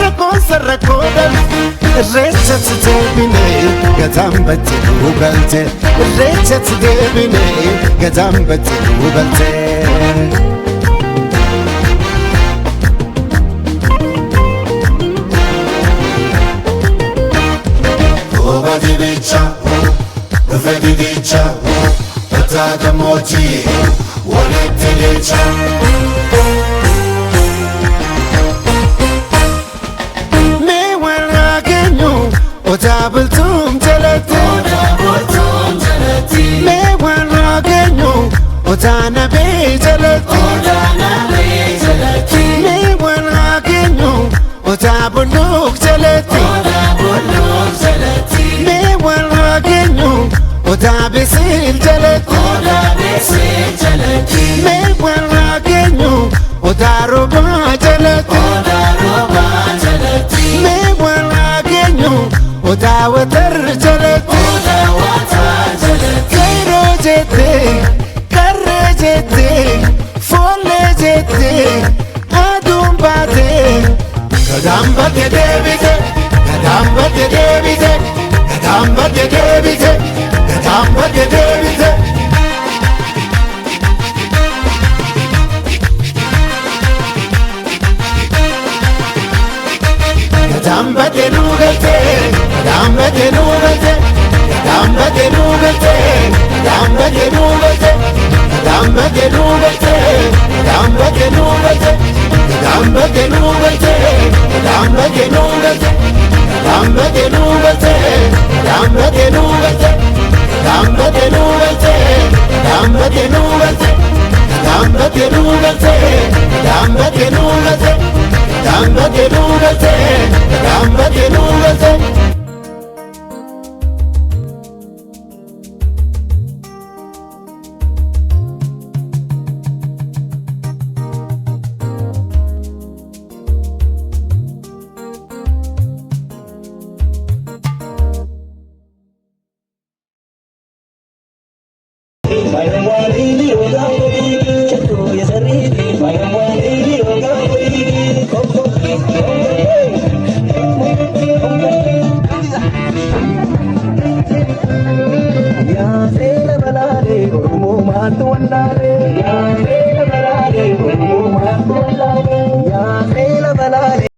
Sarrakodan Rechats debine Gazambati ugalte Rechats debine Gazambati ugalte Oba di vicha Vedi vicha Patata mochi Walete vicha Otabultum jalati Me wana genyo Otana be jalati Me wana genyo Otabuluk jalati Me wana genyo Otabisil jalati Me wana genyo Otaroba jalati Me wana genyo Oda water jalati, kairo jete, karre jete, folle jete, adum bate, kadam bate devite, kadam bate devite, kadam bate devite, kadam bate devite. Dambate nugate, dambate nugate, dambate nugate, dambate nugate, dambate nugate, dambate nugate, dambate nugate, dambate nugate, dambate nugate, dambate nugate, dambate nugate, dambate nugate, dambate nugate, dambate nugate. Dambate nugate, dambate nugate.